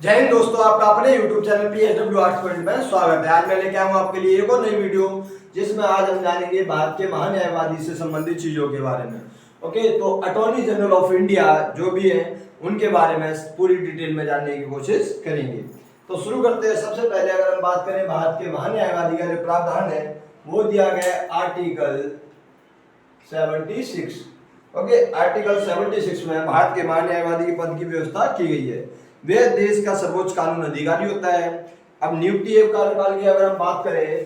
जय हिंद दोस्तों, आपका अपने YouTube channel PSW arts point में स्वागत है। आज मैं लेके आऊंगा आपके लिए एक और नई वीडियो, जिसमें आज हम जानेंगे भारत के महान्यायवादी से संबंधित चीजों के बारे में। ओके, तो अटॉर्नी जनरल ऑफ इंडिया जो भी है उनके बारे में पूरी डिटेल में जानने की कोशिश करेंगे। तो शुरू करते हैं। सबसे पहले अगर हम बात करें भारत के महान्यायवादी का जो प्रावधान है वो दिया गया है आर्टिकल 76। ओके, आर्टिकल 76 में भारत के महान्यायवादी के पद की व्यवस्था की गई है। वह देश का सर्वोच्च कानून अधिकारी होता है। अब नियुक्ति एवं कार्यकाल की अगर हम बात करें,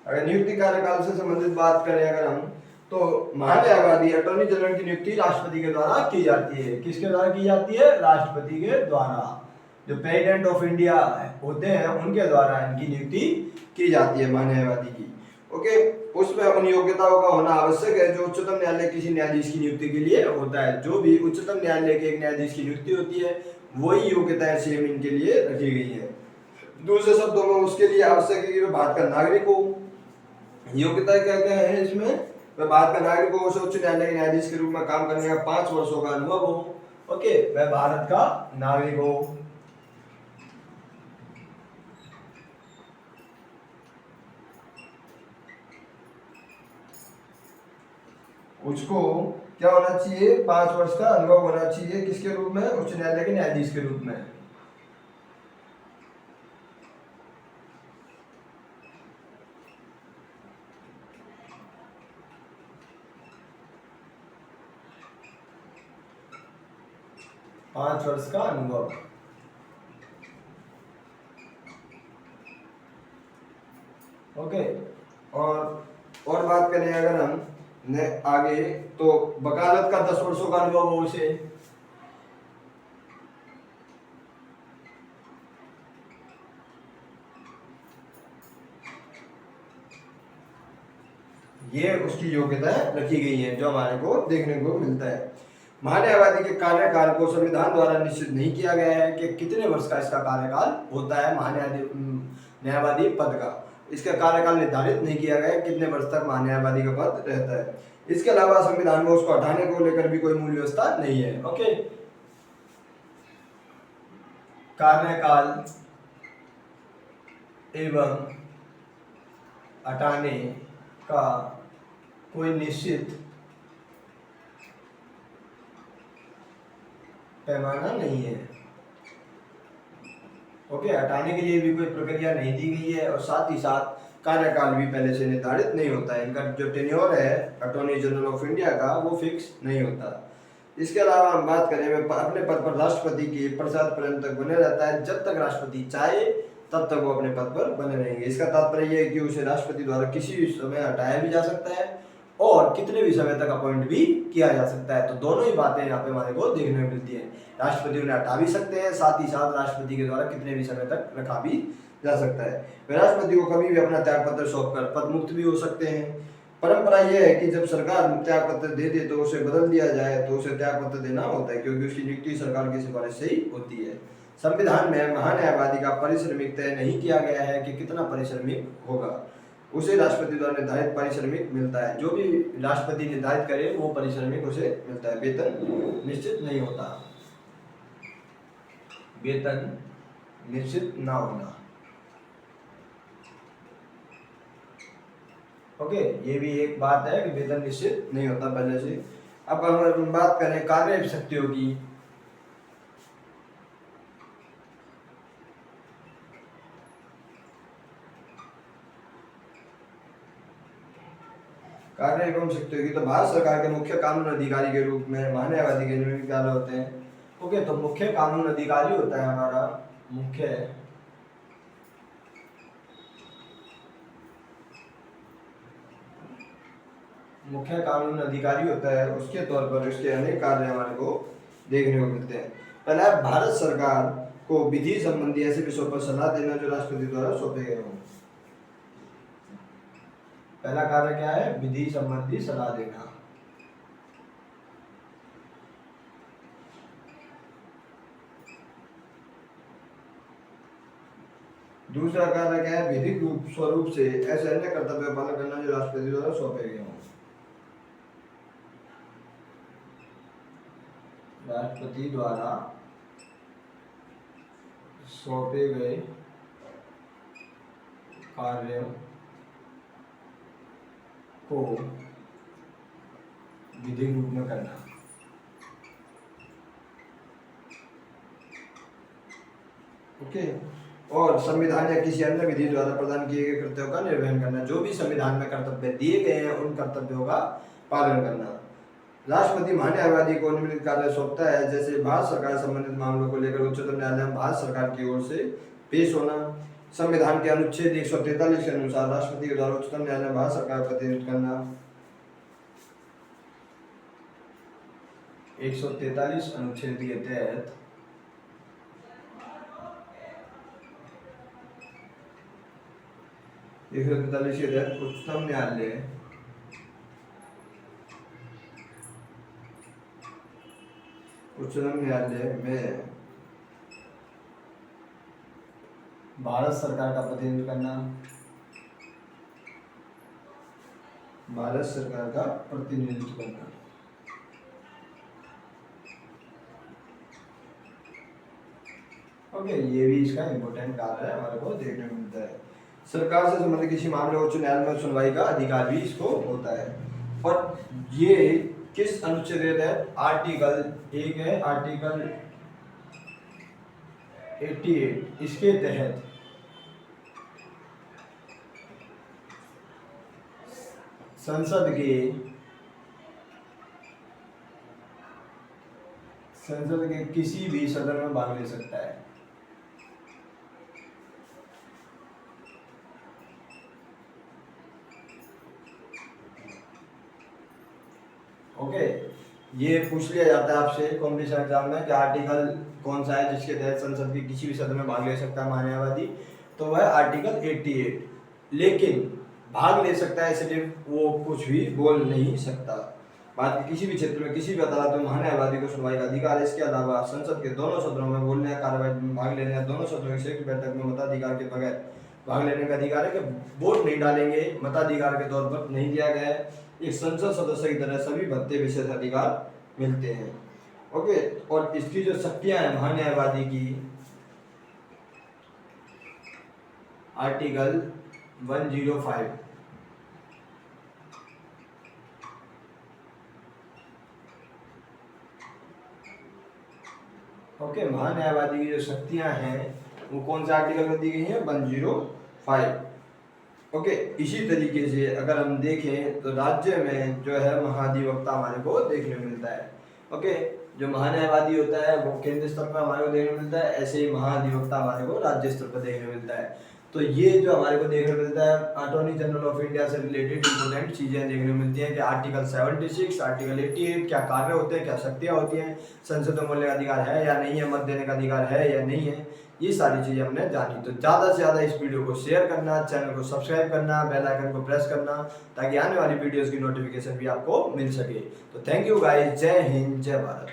अगर नियुक्ति कार्यकाल से संबंधित बात करें अगर हम, तो महान्यायवादी अटॉर्नी जनरल की नियुक्ति राष्ट्रपति के द्वारा की जाती है। किसके द्वारा की जाती है? राष्ट्रपति के द्वारा। जो प्रेसिडेंट ऑफ इंडिया होते हैं उनके द्वारा इनकी नियुक्ति की जाती है महान्यायवादी की। ओके, उसमें अपनी योग्यताओं का होना आवश्यक है, जो उच्चतम न्यायालय किसी न्यायाधीश की नियुक्ति के लिए होता है। जो भी उच्चतम न्यायालय के एक न्यायाधीश की नियुक्ति होती है वही योग्यताएं सेम इनके लिए रखी गई है। दूसरे शब्दों में उसके लिए आवश्यक है कि वह भारत का नागरिक हो। योग्यता क्या क्या है इसमें? वह भारत का नागरिक हो, उसे उच्च न्यायालय के न्यायाधीश के रूप में काम करने का 5 वर्षों का अनुभव हो। ओके, वह भारत का नागरिक हो। उसको क्या होना चाहिए? 5 वर्ष का अनुभव होना चाहिए। किसके रूप में? उच्च न्यायालय के न्यायाधीश के रूप में। पांच वर्ष का अनुभव। ओके, और बात करें अगर हम आगे, तो वकालत का 10 वर्षों का अनुभव हो उसे। ये उसकी योग्यता रखी गई है जो हमारे को देखने को मिलता है। महान्यायवादी के कार्यकाल को संविधान द्वारा निश्चित नहीं किया गया है कि कितने वर्ष का इसका कार्यकाल होता है न्यायवादी पद का। इसका कार्यकाल निर्धारित नहीं किया गया है कितने वर्ष तक महान्यायवादी का पद रहता है। इसके अलावा संविधान में उसको हटाने को लेकर भी कोई मूल व्यवस्था नहीं है। ओके, कार्यकाल एवं हटाने का कोई निश्चित पैमाना नहीं है। ओके, हटाने के लिए भी कोई प्रक्रिया नहीं दी गई है, और साथ ही साथ कार्यकाल भी पहले से निर्धारित नहीं होता है। इनका जो टेन्योर है अटॉर्नी जनरल ऑफ इंडिया का वो फिक्स नहीं होता। इसके अलावा हम बात करें, वह अपने पद पर राष्ट्रपति के प्रसाद पर्यंत तक बने रहता है। जब तक राष्ट्रपति चाहे तब तक वो अपने पद पर बने रहेंगे। इसका तात्पर्य यह है कि उसे राष्ट्रपति द्वारा किसी भी समय हटाया भी जा सकता है और कितने भी समय तक अपॉइंट भी किया जा सकता है। तो दोनों ही बातें यहाँ पे हमारे को देखने को मिलती है। राष्ट्रपति उन्हें हटा भी सकते हैं, साथ ही साथ राष्ट्रपति के द्वारा कितने भी समय तक रखा भी जा सकता है। वे राष्ट्रपति को कभी भी अपना त्याग पत्र सौंपकर पद मुक्त भी हो सकते हैं। परंपरा यह है कि जब सरकार त्याग पत्र दे दे तो उसे बदल दिया जाए, तो उसे त्याग पत्र देना होता है, क्योंकि उसकी नियुक्ति सरकार की सिफारिश से ही होती है। संविधान में महान्यायवादी का पारिश्रमिक तय नहीं किया गया है कि कितना पारिश्रमिक होगा। उसे राष्ट्रपति द्वारा निर्धारित पारिश्रमिक मिलता है। जो भी राष्ट्रपति निर्धारित करे वो पारिश्रमिक उसे मिलता है। वेतन निश्चित नहीं होता, वेतन निश्चित ना होना। ओके, ये भी एक बात है कि वेतन निश्चित नहीं होता पहले से। अब अगर हम बात करें कार्य शक्तियों की, कार्य एवं शक्तियों की, तो भारत सरकार के मुख्य कानून अधिकारी के रूप में महान्यायवादी के नियुक्त क्या होते हैं? ओके, तो मुख्य कानून अधिकारी होता है हमारा मुख्य कानून अधिकारी होता है। उसके तौर पर इसके अनेक कार्य हमारे को देखने को मिलते हैं। पहला है भारत सरकार को विधि संबंधी ऐसे विषयों पर सलाह देना जो राष्ट्रपति द्वारा सौंपे गए हों। पहला कार्य क्या है? विधि संबंधी सलाह देना। दूसरा कार्य क्या है, विधिक रूप स्वरूप से ऐसे अन्य कर्तव्य का पालन करना जो राष्ट्रपति द्वारा सौंपे गए हों। राष्ट्रपति द्वारा सौंपे गए कार्य को विधिक रूप में करना। ओके। और संविधान या किसी अन्य विधि द्वारा प्रदान किए गए कर्तव्यों का निर्वहन करना। जो भी संविधान में कर्तव्य दिए गए हैं उन कर्तव्यों का पालन करना। राष्ट्रपति महान्यायवादी को निम्नलिखित कार्य सौंपता है, जैसे भारत सरकार संबंधित मामलों को लेकर उच्चतम न्यायालय में भारत सरकार की ओर से पेश होना। संविधान के अनुच्छेद 143 के अनुसार राष्ट्रपति के द्वारा उच्चतम न्यायालय में भारत सरकार का प्रतिनिधित्व करना। 143 अनुच्छेद के तहत उच्चतम न्यायालय में भारत सरकार का प्रतिनिधित्व करना। भारत सरकार का प्रतिनिधित्व करना। ओके, ये भी इसका इम्पोर्टेंट कार्य है, हमारे को देखने को मिलता है। सरकार से संबंधित किसी मामले उच्च न्यायालय में सुनवाई का अधिकार भी इसको होता है। और ये किस अनुच्छेद के तहत? आर्टिकल एक है, आर्टिकल 88, इसके तहत संसद के किसी भी सदन में भाग ले सकता है। ओके, ये पूछ लिया जाता है आपसे कॉम्पिटिशन एग्जाम में कि आर्टिकल कौन सा है जिसके तहत संसद के किसी भी सदन में भाग ले सकता है महान्यायवादी, तो वह आर्टिकल 88। लेकिन भाग ले सकता है सिर्फ, वो कुछ भी बोल नहीं सकता। भारत के किसी भी क्षेत्र में किसी भी अदालत में महान्यायवादी को सुनवाई का अधिकार है। इसके अलावा संसद के दोनों सदनों में बोलने, कार्रवाई में भाग लेने या दोनों सदनों की संयुक्त बैठक में मताधिकार के बगैर भाग लेने का अधिकार है। कि वोट नहीं डालेंगे, मताधिकार के तौर पर नहीं दिया गया है। एक संसद सदस्य की तरह सभी भत्ते विशेष अधिकार मिलते हैं। ओके, और इसकी जो शक्तियां हैं महान्यायवादी की, आर्टिकल 105। ओके, महान्यायवादी की जो शक्तियां हैं वो कौन सा आर्टिकल में दी गई हैं? 105। ओके, इसी तरीके से अगर हम देखें तो राज्य में जो है महाधिवक्ता हमारे को देखने को मिलता है। ओके, जो महान्यायवादी होता है वो केंद्र स्तर पर हमारे को देखने को मिलता है, ऐसे ही महाधिवक्ता हमारे को राज्य स्तर पर देखने को मिलता है। तो ये जो हमारे को देखने को मिलता है, अटॉर्नी जनरल ऑफ इंडिया से रिलेटेड इंपोर्टेंट चीज़ें देखने को मिलती हैं कि आर्टिकल 76, आर्टिकल 88 क्या कार्य होते हैं, क्या शक्तियाँ होती हैं, संसद में बोलने का अधिकार है या नहीं है, मत देने का अधिकार है या नहीं है, ये सारी चीज़ें हमने जानी। तो ज़्यादा से ज़्यादा इस वीडियो को शेयर करना, चैनल को सब्सक्राइब करना, बेल आइकन को प्रेस करना, ताकि आने वाली वीडियोज़ की नोटिफिकेशन भी आपको मिल सके। तो थैंक यू गाइस, जय हिंद, जय भारत।